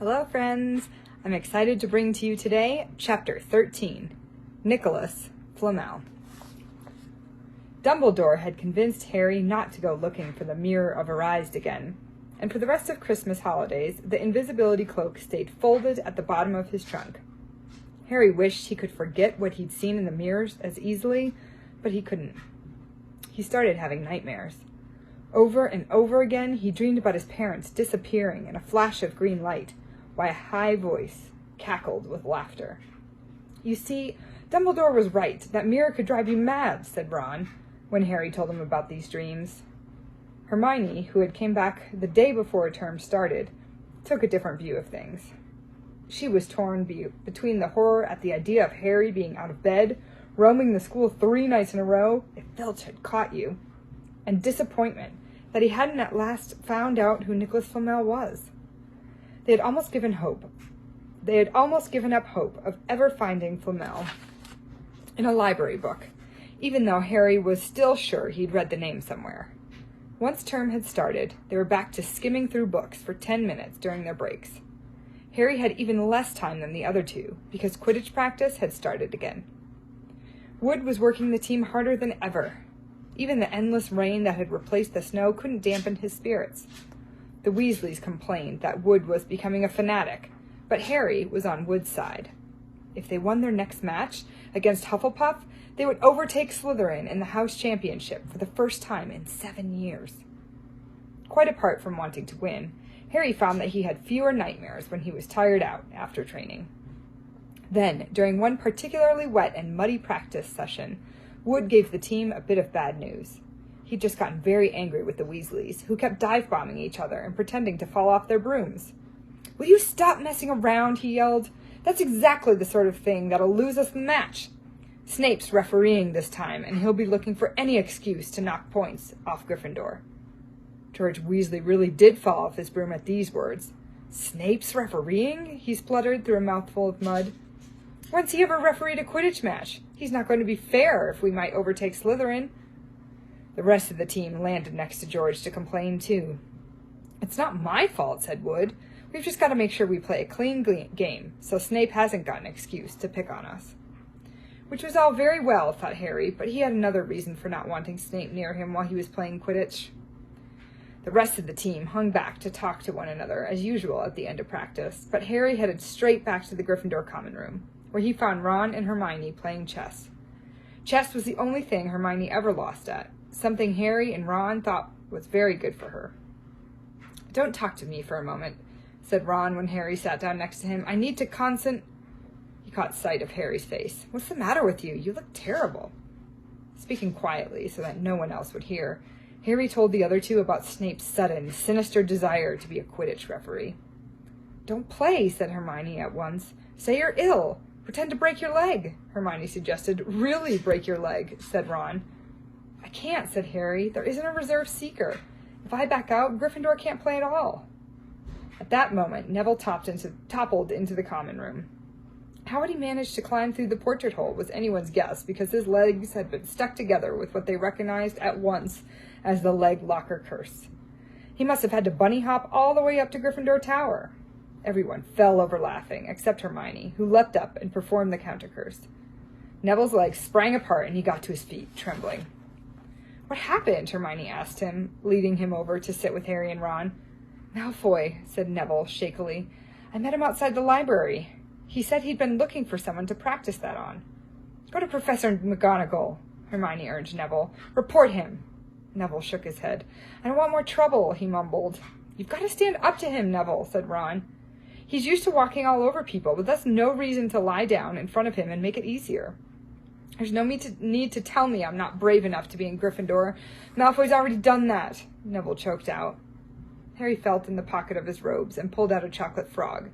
Hello friends! I'm excited to bring to you today Chapter 13, Nicholas Flamel. Dumbledore had convinced Harry not to go looking for the Mirror of Erised again, and for the rest of Christmas holidays, the invisibility cloak stayed folded at the bottom of his trunk. Harry wished he could forget what he'd seen in the mirrors as easily, but he couldn't. He started having nightmares. Over and over again, he dreamed about his parents disappearing in a flash of green light, while a high voice cackled with laughter. "You see, Dumbledore was right. That mirror could drive you mad," said Ron, when Harry told him about these dreams. Hermione, who had came back the day before term started, took a different view of things. She was torn between the horror at the idea of Harry being out of bed, roaming the school 3 nights in a row, if Filch had caught you, and disappointment that he hadn't at last found out who Nicholas Flamel was. They had almost given up hope of ever finding Flamel in a library book, even though Harry was still sure he'd read the name somewhere. Once term had started, they were back to skimming through books for 10 minutes during their breaks. Harry had even less time than the other two, because Quidditch practice had started again. Wood was working the team harder than ever. Even the endless rain that had replaced the snow couldn't dampen his spirits. The Weasleys complained that Wood was becoming a fanatic, but Harry was on Wood's side. If they won their next match against Hufflepuff, they would overtake Slytherin in the house championship for the first time in 7 years. Quite apart from wanting to win, Harry found that he had fewer nightmares when he was tired out after training. Then, during one particularly wet and muddy practice session, Wood gave the team a bit of bad news. He'd just gotten very angry with the Weasleys, who kept dive-bombing each other and pretending to fall off their brooms. "Will you stop messing around?" he yelled. "That's exactly the sort of thing that'll lose us the match. Snape's refereeing this time, and he'll be looking for any excuse to knock points off Gryffindor." George Weasley really did fall off his broom at these words. "Snape's refereeing?" he spluttered through a mouthful of mud. "When's he ever refereed a Quidditch match? He's not going to be fair if we might overtake Slytherin." The rest of the team landed next to George to complain, too. "It's not my fault," said Wood. "We've just got to make sure we play a clean game, so Snape hasn't got an excuse to pick on us." Which was all very well, thought Harry, but he had another reason for not wanting Snape near him while he was playing Quidditch. The rest of the team hung back to talk to one another, as usual at the end of practice, but Harry headed straight back to the Gryffindor common room, where he found Ron and Hermione playing chess. Chess was the only thing Hermione ever lost at, something Harry and Ron thought was very good for her. "Don't talk to me for a moment," said Ron when Harry sat down next to him. "I need to He caught sight of Harry's face. "What's the matter with you? You look terrible." Speaking quietly so that no one else would hear, Harry told the other two about Snape's sudden, sinister desire to be a Quidditch referee. "Don't play," said Hermione at once. "Say you're ill. Pretend to break your leg," Hermione suggested. "Really break your leg," said Ron. "I can't," said Harry. "There isn't a reserve seeker. If I back out, Gryffindor can't play at all." At that moment, Neville toppled into the common room. How had he managed to climb through the portrait hole was anyone's guess, because his legs had been stuck together with what they recognized at once as the leg locker curse. He must have had to bunny hop all the way up to Gryffindor Tower. Everyone fell over laughing, except Hermione, who leapt up and performed the counter curse. Neville's legs sprang apart and he got to his feet, trembling. "What happened?" Hermione asked him, leading him over to sit with Harry and Ron. "Malfoy," said Neville shakily. "I met him outside the library. He said he'd been looking for someone to practice that on." "Go to Professor McGonagall," Hermione urged Neville. "Report him." Neville shook his head. "I don't want more trouble," he mumbled. "You've got to stand up to him, Neville," said Ron. "He's used to walking all over people, but that's no reason to lie down in front of him and make it easier." "There's no need to tell me I'm not brave enough to be in Gryffindor. Malfoy's already done that," Neville choked out. Harry felt in the pocket of his robes and pulled out a chocolate frog,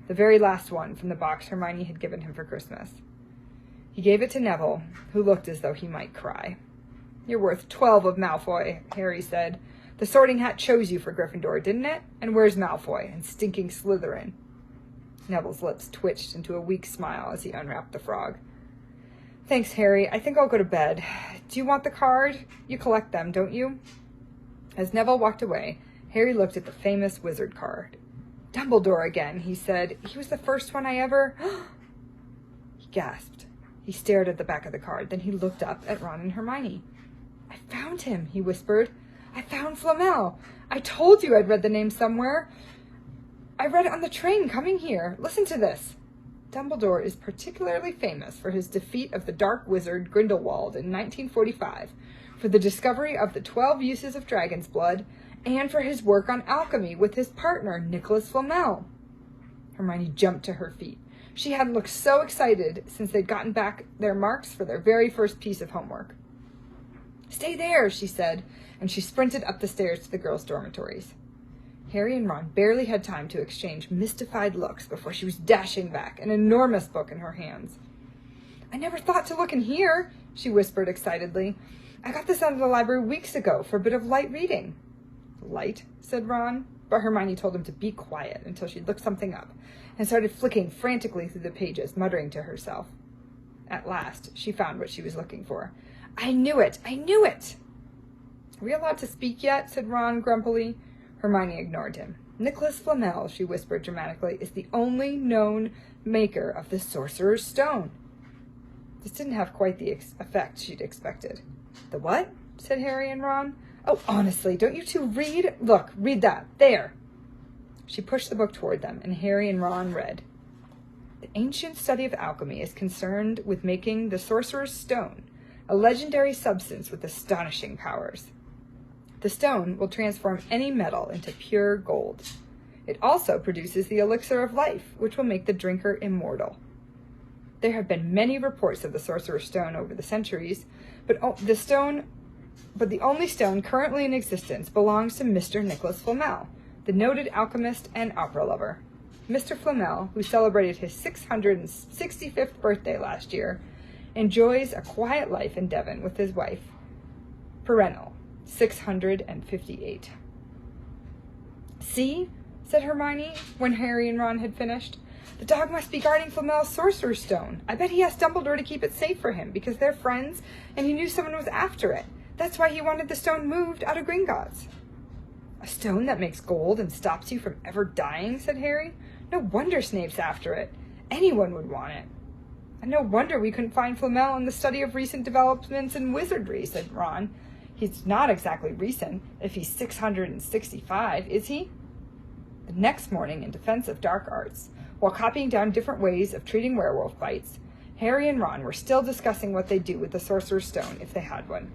the very last one from the box Hermione had given him for Christmas. He gave it to Neville, who looked as though he might cry. "You're worth 12 of Malfoy," Harry said. "The Sorting Hat chose you for Gryffindor, didn't it? And where's Malfoy and stinking Slytherin?" Neville's lips twitched into a weak smile as he unwrapped the frog. "Thanks, Harry. I think I'll go to bed. Do you want the card? You collect them, don't you?" As Neville walked away, Harry looked at the famous wizard card. Dumbledore again, he said. He was the first one I ever... He gasped. He stared at the back of the card. Then he looked up at Ron and Hermione. I found him, he whispered. I found Flamel. I told you I'd read the name somewhere. I read it on the train coming here. Listen to this. Dumbledore is particularly famous for his defeat of the dark wizard Grindelwald in 1945, for the discovery of the 12 uses of dragon's blood, and for his work on alchemy with his partner, Nicholas Flamel. Hermione jumped to her feet. She hadn't looked so excited since they'd gotten back their marks for their very first piece of homework. Stay there, she said, and she sprinted up the stairs to the girls' dormitories. Harry and Ron barely had time to exchange mystified looks before she was dashing back, an enormous book in her hands. I never thought to look in here, she whispered excitedly. I got this out of the library weeks ago for a bit of light reading. Light, said Ron, but Hermione told him to be quiet until she'd looked something up, and started flicking frantically through the pages, muttering to herself. At last, she found what she was looking for. I knew it! I knew it! Are we allowed to speak yet? Said Ron grumpily. Hermione ignored him. Nicholas Flamel, she whispered dramatically, is the only known maker of the Sorcerer's Stone. This didn't have quite the effect she'd expected. The what? Said Harry and Ron. Oh, honestly, don't you two read? Look, read that. There. She pushed the book toward them, and Harry and Ron read. The ancient study of alchemy is concerned with making the Sorcerer's Stone, a legendary substance with astonishing powers. The stone will transform any metal into pure gold. It also produces the elixir of life, which will make the drinker immortal. There have been many reports of the Sorcerer's Stone over the centuries, but the only stone currently in existence belongs to Mr. Nicholas Flamel, the noted alchemist and opera lover. Mr. Flamel, who celebrated his 665th birthday last year, enjoys a quiet life in Devon with his wife, Perennial, 658. See, said Hermione, when Harry and Ron had finished. The dog must be guarding Flamel's Sorcerer's Stone. I bet he asked Dumbledore to keep it safe for him, because they're friends, and he knew someone was after it. That's why he wanted the stone moved out of Gringotts. A stone that makes gold and stops you from ever dying, said Harry. No wonder Snape's after it. Anyone would want it. And no wonder we couldn't find Flamel in the study of recent developments in wizardry, said Ron. He's not exactly recent, if he's 665, is he? The next morning, in defense of dark arts, while copying down different ways of treating werewolf bites, Harry and Ron were still discussing what they'd do with the Sorcerer's Stone if they had one.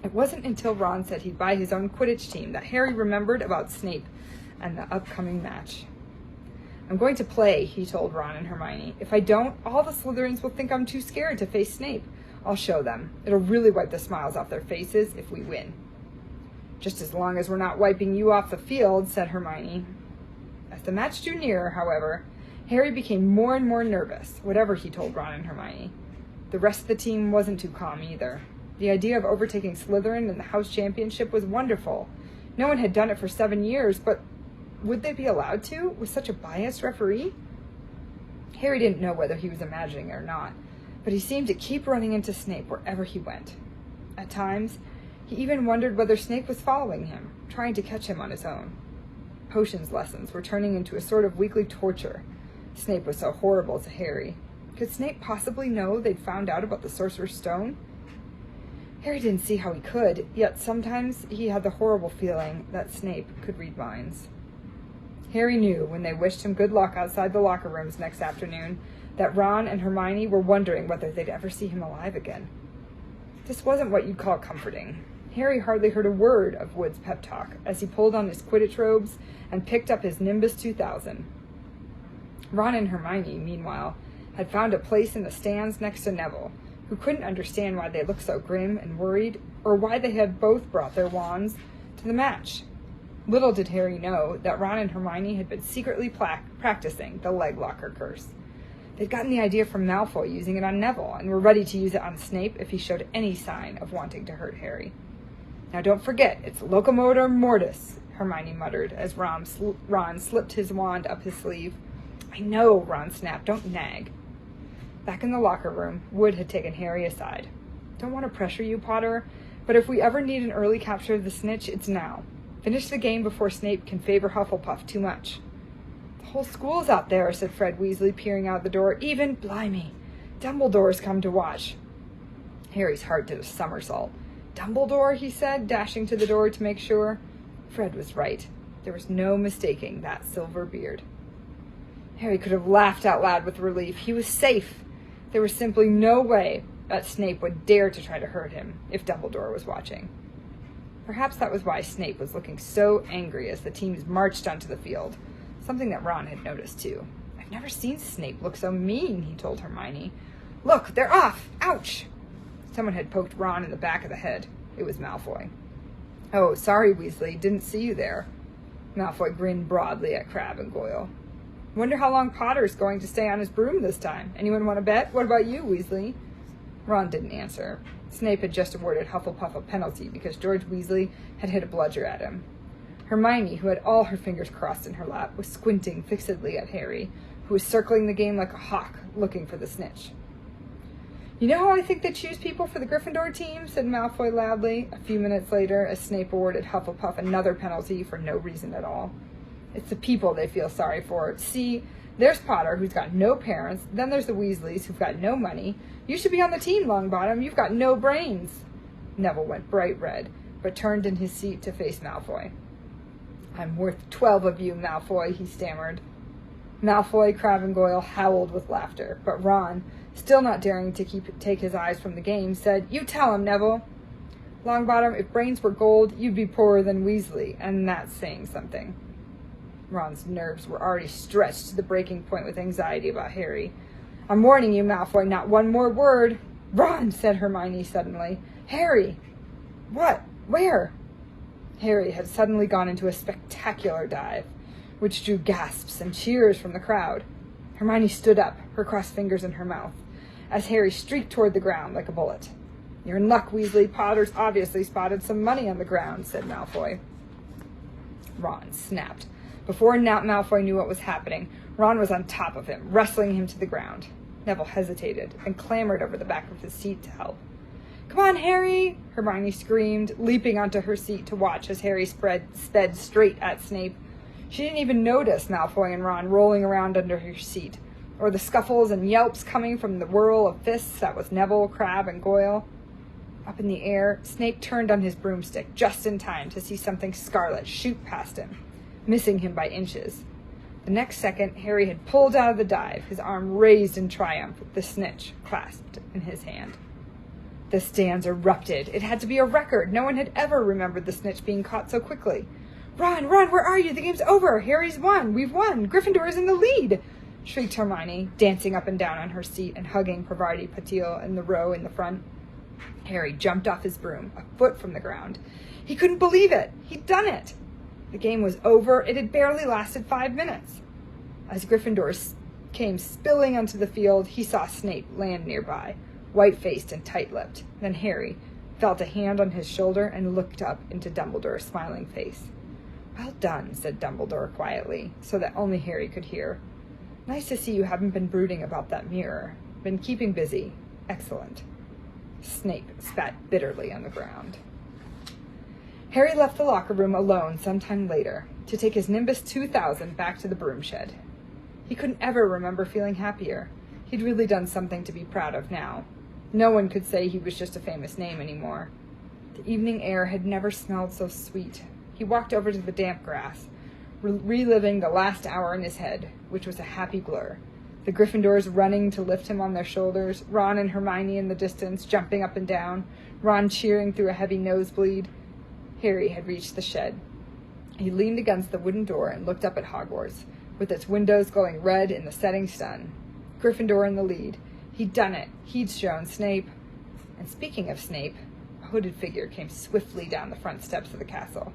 It wasn't until Ron said he'd buy his own Quidditch team that Harry remembered about Snape and the upcoming match. I'm going to play, he told Ron and Hermione. If I don't, all the Slytherins will think I'm too scared to face Snape. I'll show them. It'll really wipe the smiles off their faces if we win. Just as long as we're not wiping you off the field, said Hermione. As the match drew nearer, however, Harry became more and more nervous, whatever he told Ron and Hermione. The rest of the team wasn't too calm either. The idea of overtaking Slytherin in the house championship was wonderful. No one had done it for 7 years, but would they be allowed to, with such a biased referee? Harry didn't know whether he was imagining it or not, but he seemed to keep running into Snape wherever he went. At times, he even wondered whether Snape was following him, trying to catch him on his own. Potions lessons were turning into a sort of weekly torture. Snape was so horrible to Harry. Could Snape possibly know they'd found out about the Sorcerer's Stone? Harry didn't see how he could, yet sometimes he had the horrible feeling that Snape could read minds. Harry knew, when they wished him good luck outside the locker rooms next afternoon, that Ron and Hermione were wondering whether they'd ever see him alive again. This wasn't what you'd call comforting. Harry hardly heard a word of Wood's pep talk as he pulled on his Quidditch robes and picked up his Nimbus 2000. Ron and Hermione, meanwhile, had found a place in the stands next to Neville, who couldn't understand why they looked so grim and worried, or why they had both brought their wands to the match. Little did Harry know that Ron and Hermione had been secretly practicing the leg locker curse. They'd gotten the idea from Malfoy using it on Neville, and were ready to use it on Snape if he showed any sign of wanting to hurt Harry. Now don't forget, it's locomotor mortis, Hermione muttered as Ron slipped his wand up his sleeve. I know, Ron snapped, don't nag. Back in the locker room, Wood had taken Harry aside. Don't want to pressure you, Potter, but if we ever need an early capture of the snitch, it's now. Finish the game before Snape can favor Hufflepuff too much. The whole school's out there, said Fred Weasley, peering out the door. Even, blimey, Dumbledore's come to watch. Harry's heart did a somersault. Dumbledore, he said, dashing to the door to make sure. Fred was right. There was no mistaking that silver beard. Harry could have laughed out loud with relief. He was safe. There was simply no way that Snape would dare to try to hurt him if Dumbledore was watching. Perhaps that was why Snape was looking so angry as the teams marched onto the field, something that Ron had noticed too. I've never seen Snape look so mean, he told Hermione. Look, they're off! Ouch! Someone had poked Ron in the back of the head. It was Malfoy. Oh, sorry, Weasley. Didn't see you there. Malfoy grinned broadly at Crabbe and Goyle. Wonder how long Potter's going to stay on his broom this time. Anyone want to bet? What about you, Weasley? Ron didn't answer. Snape had just awarded Hufflepuff a penalty because George Weasley had hit a bludger at him. Hermione, who had all her fingers crossed in her lap, was squinting fixedly at Harry, who was circling the game like a hawk, looking for the snitch. You know how I think they choose people for the Gryffindor team? Said Malfoy loudly, a few minutes later, as Snape awarded Hufflepuff another penalty for no reason at all. It's the people they feel sorry for. See, there's Potter, who's got no parents. Then there's the Weasleys, who've got no money. You should be on the team, Longbottom. You've got no brains. Neville went bright red, but turned in his seat to face Malfoy. I'm worth 12 of you, Malfoy, he stammered. Malfoy, Crabbe, and Goyle howled with laughter, but Ron, still not daring to take his eyes from the game, said, You tell him, Neville. Longbottom, if brains were gold, you'd be poorer than Weasley, and that's saying something. Ron's nerves were already stretched to the breaking point with anxiety about Harry. I'm warning you, Malfoy, not one more word. Ron, said Hermione suddenly. Harry! What? Where? Harry had suddenly gone into a spectacular dive, which drew gasps and cheers from the crowd. Hermione stood up, her crossed fingers in her mouth, as Harry streaked toward the ground like a bullet. You're in luck, Weasley. Potter's obviously spotted some money on the ground, said Malfoy. Ron snapped. Before Malfoy knew what was happening, Ron was on top of him, wrestling him to the ground. Neville hesitated and clambered over the back of his seat to help. Come on, Harry! Hermione screamed, leaping onto her seat to watch as Harry sped straight at Snape. She didn't even notice Malfoy and Ron rolling around under her seat, or the scuffles and yelps coming from the whirl of fists that was Neville, Crabbe, and Goyle. Up in the air, Snape turned on his broomstick just in time to see something scarlet shoot past him, missing him by inches. The next second, Harry had pulled out of the dive, his arm raised in triumph, with the snitch clasped in his hand. The stands erupted. It had to be a record. No one had ever remembered the snitch being caught so quickly. Ron, where are you? The game's over. Harry's won. We've won. Gryffindor is in the lead, shrieked Hermione, dancing up and down on her seat and hugging Parvati Patil in the row in the front. Harry jumped off his broom, a foot from the ground. He couldn't believe it. He'd done it. The game was over. It had barely lasted 5 minutes. As Gryffindor came spilling onto the field, he saw Snape land nearby, white-faced and tight-lipped. Then Harry felt a hand on his shoulder and looked up into Dumbledore's smiling face. Well done, said Dumbledore quietly, so that only Harry could hear. Nice to see you haven't been brooding about that mirror. Been keeping busy. Excellent. Snape spat bitterly on the ground. Harry left the locker room alone sometime later to take his Nimbus 2000 back to the broom shed. He couldn't ever remember feeling happier. He'd really done something to be proud of now. No one could say he was just a famous name anymore. The evening air had never smelled so sweet. He walked over to the damp grass, reliving the last hour in his head, which was a happy blur. The Gryffindors running to lift him on their shoulders, Ron and Hermione in the distance, jumping up and down, Ron cheering through a heavy nosebleed. Harry had reached the shed. He leaned against the wooden door and looked up at Hogwarts, with its windows glowing red in the setting sun. Gryffindor in the lead. He'd done it. He'd shown Snape. And speaking of Snape, a hooded figure came swiftly down the front steps of the castle.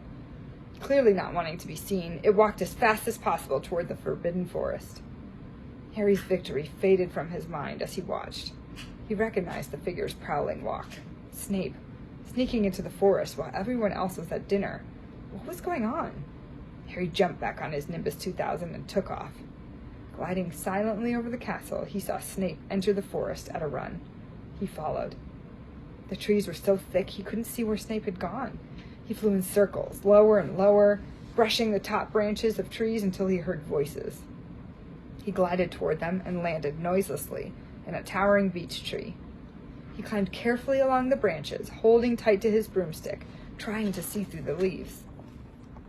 Clearly not wanting to be seen, it walked as fast as possible toward the Forbidden Forest. Harry's victory faded from his mind as he watched. He recognized the figure's prowling walk. Snape, sneaking into the forest while everyone else was at dinner. What was going on? Harry jumped back on his Nimbus 2000 and took off. Gliding silently over the castle, he saw Snape enter the forest at a run. He followed. The trees were so thick he couldn't see where Snape had gone. He flew in circles, lower and lower, brushing the top branches of trees until he heard voices. He glided toward them and landed noiselessly in a towering beech tree. He climbed carefully along the branches, holding tight to his broomstick, trying to see through the leaves.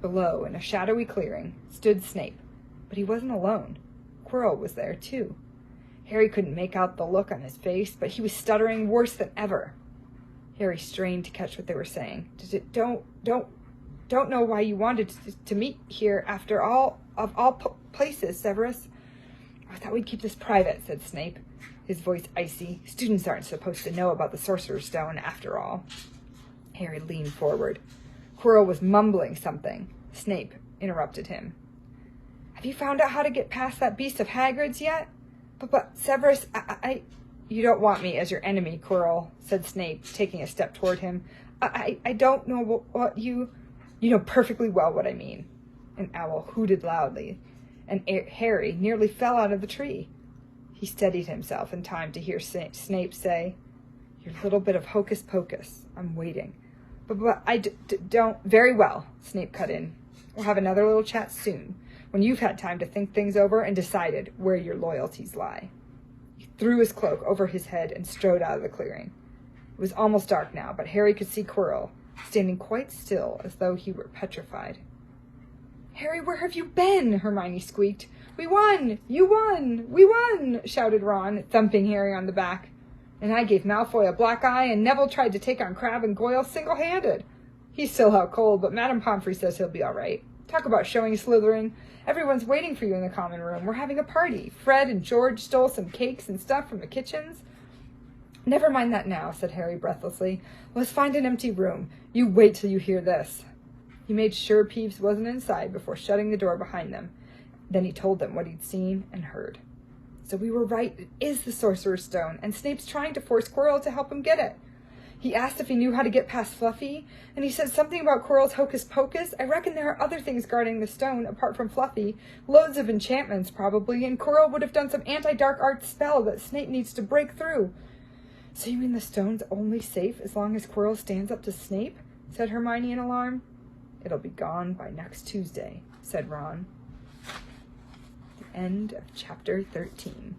Below, in a shadowy clearing, stood Snape, but he wasn't alone. Quirrell was there, too. Harry couldn't make out the look on his face, but he was stuttering worse than ever. Harry strained to catch what they were saying. Don't know why you wanted to meet here after all places, Severus. I thought we'd keep this private, said Snape, his voice icy. Students aren't supposed to know about the Sorcerer's Stone, after all. Harry leaned forward. Quirrell was mumbling something. Snape interrupted him. Have you found out how to get past that beast of Hagrid's yet? But Severus, You don't want me as your enemy, Quirrell, said Snape, taking a step toward him. I don't know what you... You know perfectly well what I mean. An owl hooted loudly, and Harry nearly fell out of the tree. He steadied himself in time to hear Snape say, Your little bit of hocus pocus. I'm waiting. But I don't... Very well, Snape cut in. We'll have another little chat soon, when you've had time to think things over and decided where your loyalties lie. He threw his cloak over his head and strode out of the clearing. It was almost dark now, but Harry could see Quirrell, standing quite still as though he were petrified. Harry, where have you been? Hermione squeaked. We won! You won! We won! Shouted Ron, thumping Harry on the back. And I gave Malfoy a black eye, and Neville tried to take on Crabbe and Goyle single-handed. He's still out cold, but Madame Pomfrey says he'll be all right. Talk about showing Slytherin. Everyone's waiting for you in the common room. We're having a party. Fred and George stole some cakes and stuff from the kitchens. Never mind that now, said Harry breathlessly. Let's find an empty room. You wait till you hear this. He made sure Peeves wasn't inside before shutting the door behind them. Then he told them what he'd seen and heard. So we were right. It is the Sorcerer's Stone, and Snape's trying to force Quirrell to help him get it. He asked if he knew how to get past Fluffy, and he said something about Quirrell's hocus pocus. I reckon there are other things guarding the stone apart from Fluffy. Loads of enchantments, probably, and Quirrell would have done some anti-dark arts spell that Snape needs to break through. So you mean the stone's only safe as long as Quirrell stands up to Snape? Said Hermione in alarm. It'll be gone by next Tuesday, said Ron. The end of chapter 13.